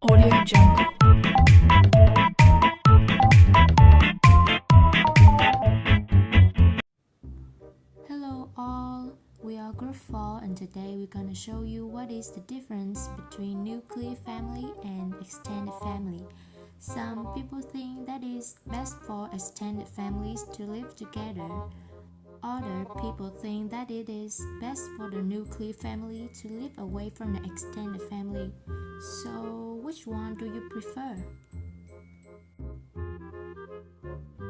Audio Jungle. Hello all, we are Group 4 and today we're gonna show you what is the difference between nuclear family and extended family. Some people think that it's best for extended families to live together. Other people think that it is best for the nuclear family to live away from the extended family. So, which one do you prefer?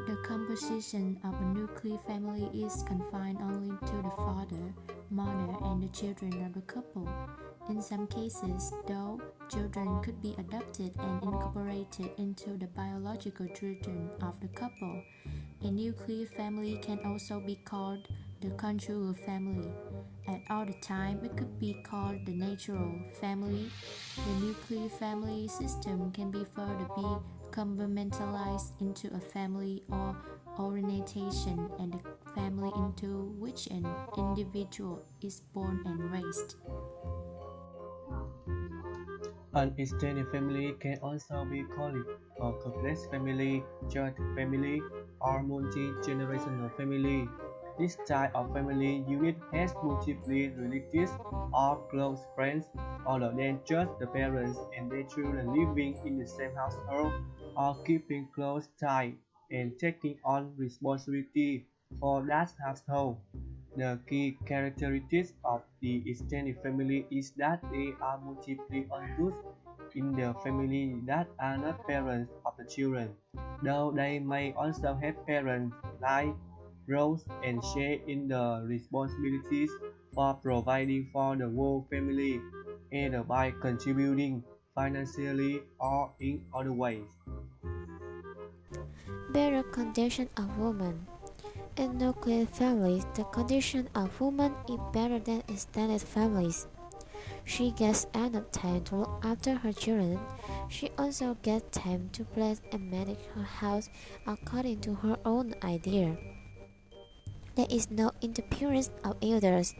The composition of a nuclear family is confined only to the father, mother, and the children of the couple. In some cases, though, children could be adopted and incorporated into the biological children of the couple. A nuclear family can also be called the conjugal family. At other time, it could be called the natural family. The nuclear family system can be further be compartmentalized into a family or orientation and the family into which an individual is born and raised. An extended family can also be called a complex family, joint family, or multi-generational family. This type of family unit has multiple relatives or close friends other than just the parents and their children living in the same household or keeping close ties and taking on responsibility for that household. The key characteristic of the extended family is that there are multiple adults in the family that are not parents of the children, though they may also have parents like roles and share in the responsibilities for providing for the whole family, either by contributing financially or in other ways. Better condition of women. In nuclear families, the condition of women is better than extended families. She gets enough time to look after her children. She also gets time to plan and manage her house according to her own idea. There is no interference of elders.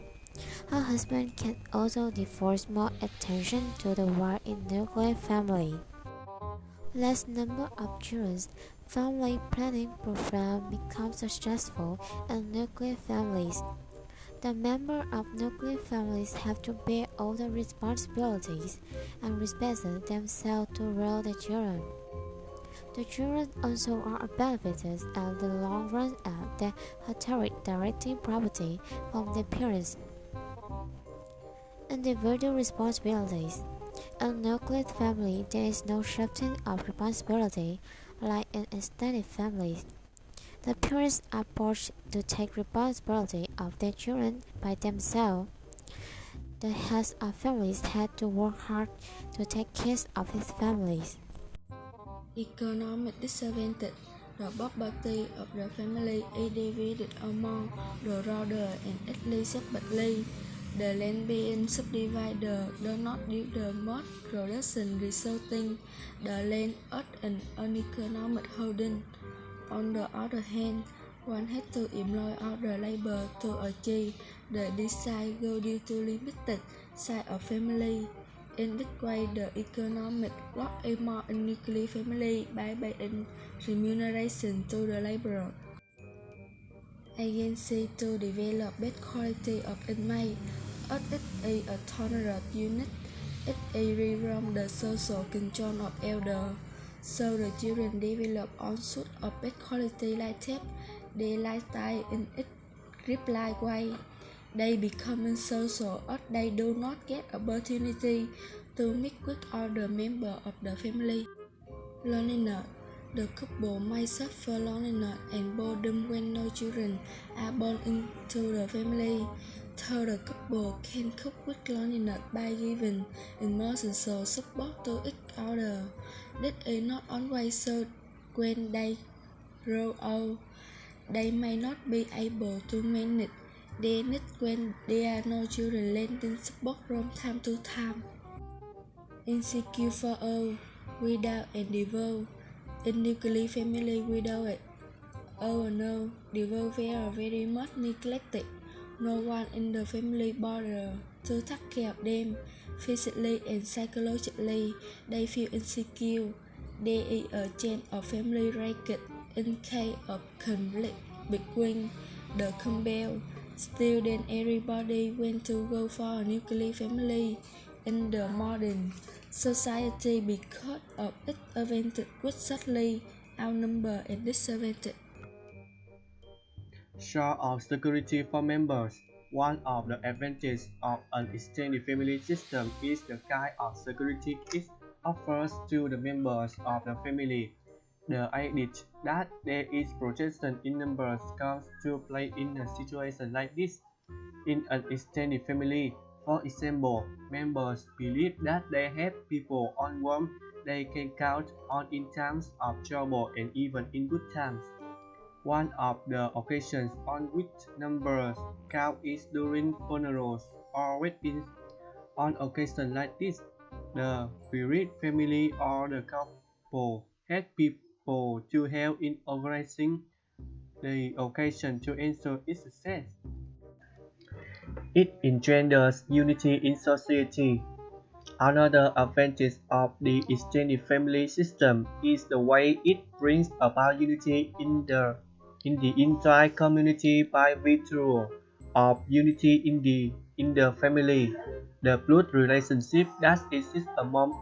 Her husband can also devote more attention to the wife in nuclear family. Less number of children, family planning program becomes successful in nuclear families. The members of nuclear families have to bear all the responsibilities and respect themselves to raise the children. The children also are benefited in the long run as they inherit directing property from their parents. Individual responsibilities. In nuclear family, there is no shifting of responsibility like in extended families. The parents are forced to take responsibility of their children by themselves. The heads of families had to work hard to take care of his families. Economic disadvantage. The property of the family is divided among the brother and at least separately. The land being subdivided does not give the most production, resulting the land as an uneconomic holding. On the other hand, one has to employ other labor to achieve the desired goal due to limited size of family. In this way, the economic loss is more in nuclear family by paying remuneration to the laborer. Agency to develop best quality of inmate. As it is a tolerant unit, it is free from the social control of elders. So the children develop all sorts of best quality like that. Their lifestyle in its grip-like way. They become social as they do not get opportunity to mix with other members of the family. Loneliness. The couple may suffer loneliness and boredom when no children are born into the family. So the couple can cope with loneliness by giving emotional support to each other. This is not always so when they grow old. They may not be able to manage their needs when there are no children lending support from time to time. Insecure for all, without and divorce. In nuclear family, without or no divorce are very much neglected. No one in the family bother to take care of them. physically and psychologically. They feel insecure. There is a chain of family record in case of conflict between the couple. Still, then everybody went to go for a nuclear family in the modern society because of its advantage vastly outnumbered and disadvantage. Short of security for members, one of the advantages of an extended family system is the kind of security it offers to the members of the family. The idea that there is protection in numbers comes to play in a situation like this. In an extended family, for example, members believe that they have people on whom they can count on in times of trouble and even in good times. One of the occasions on which numbers count is during funerals or weddings. On occasions like this, the bereaved family or the couple had people to help in organizing the occasion to ensure its success. It engenders unity in society. Another advantage of the extended family system is the way it brings about unity in the entire community by virtue of unity in the family. The blood relationship that exists among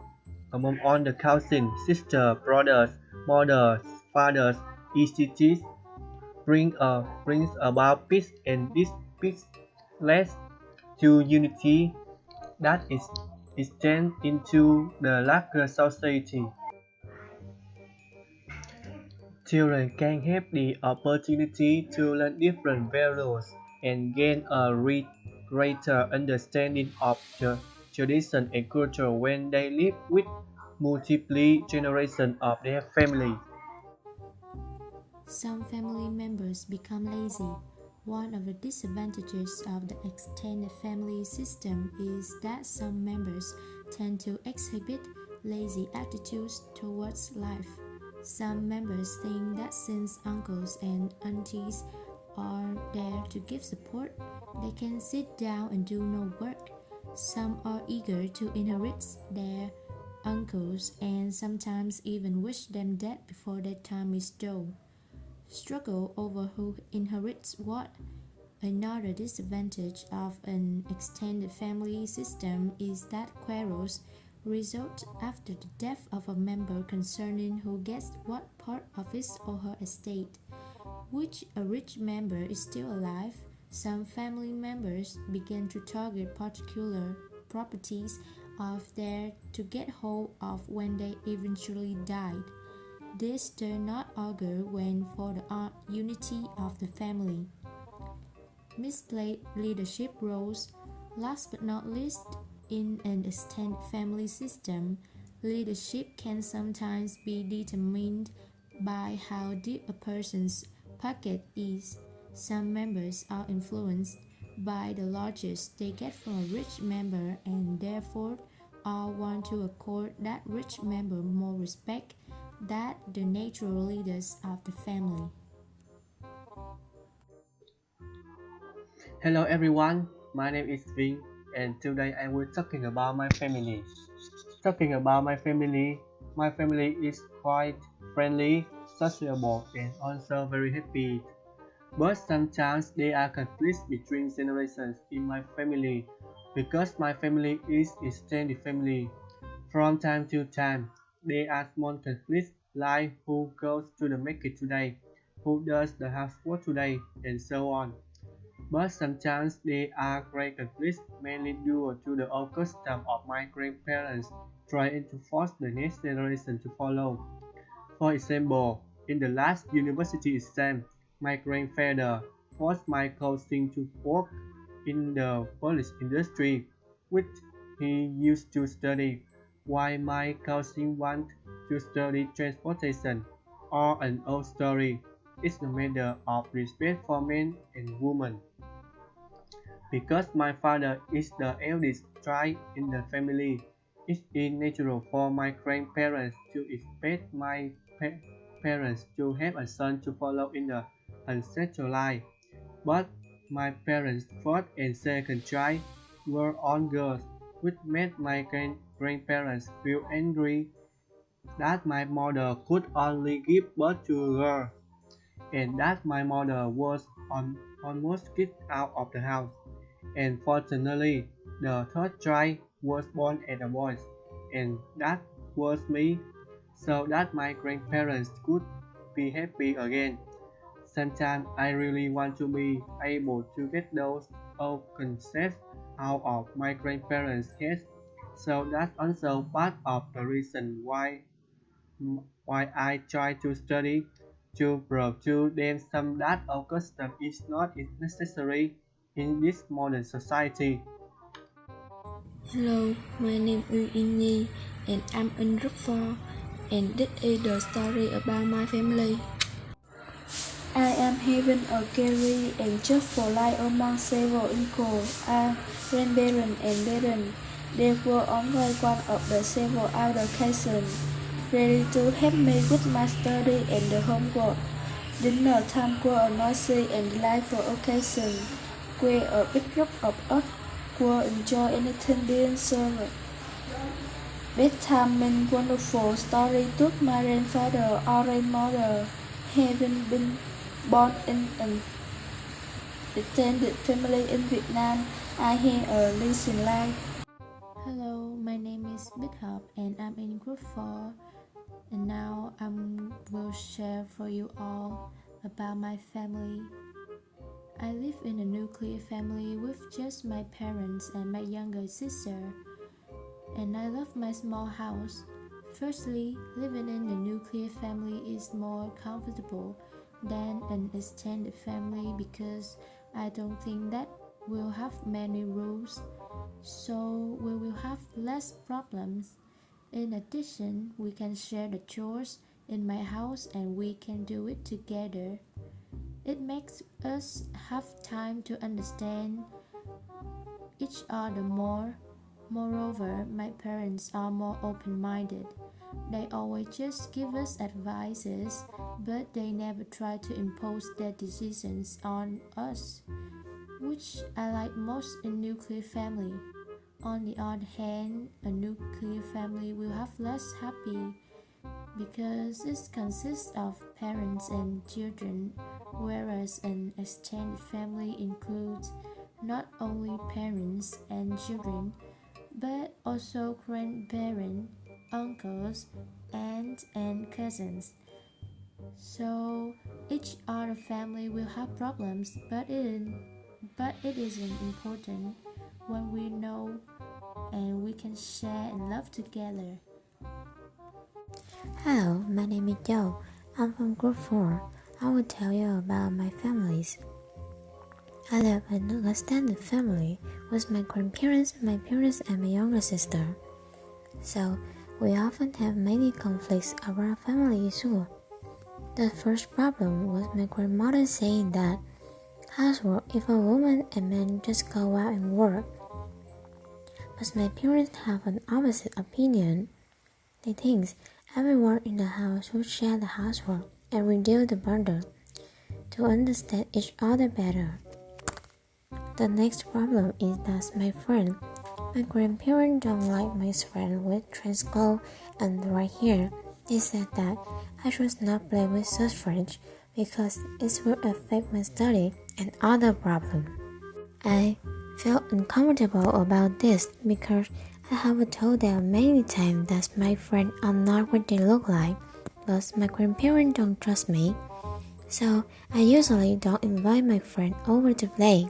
all the cousins, sisters, brothers, mothers, fathers, etc. brings about peace, and this peace leads to unity that is extends into the larger society. Children can have the opportunity to learn different values and gain a greater understanding of the tradition and culture when they live with multiple generations of their family. Some family members become lazy. One of the disadvantages of the extended family system is that some members tend to exhibit lazy attitudes towards life. Some members think that since uncles and aunties are there to give support, they can sit down and do no work. Some are eager to inherit their uncles and sometimes even wish them dead before their time is due. Struggle over who inherits what. Another disadvantage of an extended family system is that quarrels result after the death of a member concerning who gets what part of his or her estate. Which a rich member is still alive, some family members begin to target particular properties of theirs to get hold of when they eventually died. This does not augur well for the unity of the family. Misplaced leadership roles. Last but not least, in an extended family system, leadership can sometimes be determined by how deep a person's pocket is. Some members are influenced by the largesse they get from a rich member and therefore all want to accord that rich member more respect than the natural leaders of the family. Hello everyone, my name is Vinh and today I will talking about my family. Talking about my family is quite friendly, sociable and also very happy. But sometimes there are conflicts between generations in my family because my family is extended family. From time to time, there are small conflicts like who goes to the market today, who does the housework today, and so on. But sometimes there are great conflicts mainly due to the old custom of my grandparents trying to force the next generation to follow. For example, in the last university exam, my grandfather forced my cousin to work in the police industry, which he used to study, while my cousin wanted to study transportation, or an old story. It's a matter of respect for men and women. Because my father is the eldest child in the family, it is natural for my grandparents to expect my parents to have a son to follow in the ancestral line. But my parents' first and second child were all girls. which made my grandparents feel angry that my mother could only give birth to a girl, and that my mother was almost kicked out of the house. And fortunately, the third child was born as a boy, and that was me, so that my grandparents could be happy again. Sometimes I really want to be able to get those old concepts out of my grandparents' heads, so that's also part of the reason why I try to study, to prove to them some that our custom is not necessary in this modern society. Hello, my name is Inni and I'm in group 4 and this is the story about my family. I am having a career and job for life among several uncles, aunts, grandparents and parents. There were only one of the several other cousins ready to help me with my study and the homework. Dinner time were a noisy and delightful occasion, where a big group of us will enjoy anything being served. Bedtime meant wonderful story took my grandfather or grandmother, having been born in an extended family in Vietnam. I had a recent life. Hello, my name is Bishop and I'm in group 4 and now I will share for you all about my family. I live in a nuclear family with just my parents and my younger sister, and I love my small house. Firstly, living in a nuclear family is more comfortable than an extended family because I don't think that we'll have many rules, so we will have less problems. In addition, we can share the chores in my house and we can do it together. It makes us have time to understand each other more. Moreover, my parents are more open minded. They always just give us advices, but they never try to impose their decisions on us, which I like most in nuclear family. On the other hand, a nuclear family will have less happy because it consists of parents and children, whereas an extended family includes not only parents and children, but also grandparents, uncles, aunts, and cousins. So each other family will have problems, but it isn't important when we know and we can share and love together. Hello, my name is Joe. I'm from Group 4. I will tell you about my families. I live in an extended family with my grandparents, my parents, and my younger sister. So, we often have many conflicts around family issues. The first problem was my grandmother saying that housework if a woman and man just go out and work. But my parents have an opposite opinion. They think everyone in the house should share the housework and reduce the burden to understand each other better. The next problem is that my grandparents don't like my friend with trans clothes and right here. They said that I should not play with such friends because it will affect my study and other problems. I felt uncomfortable about this because I have told them many times that my friends are not what they look like, but my grandparents don't trust me, so I usually don't invite my friend over to play.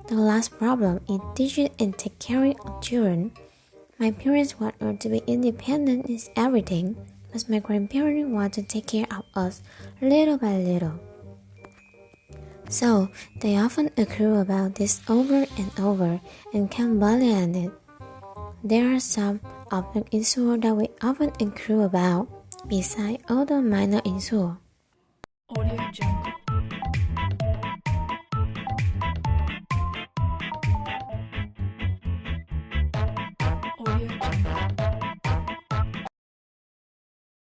The last problem is teaching and take care of children. My parents want us to be independent in everything, but my grandparents want to take care of us little by little. So they often accrue about this over and over and can bully on it. There are some object issues that we often accrue about, besides other minor issues. Audio Jungle.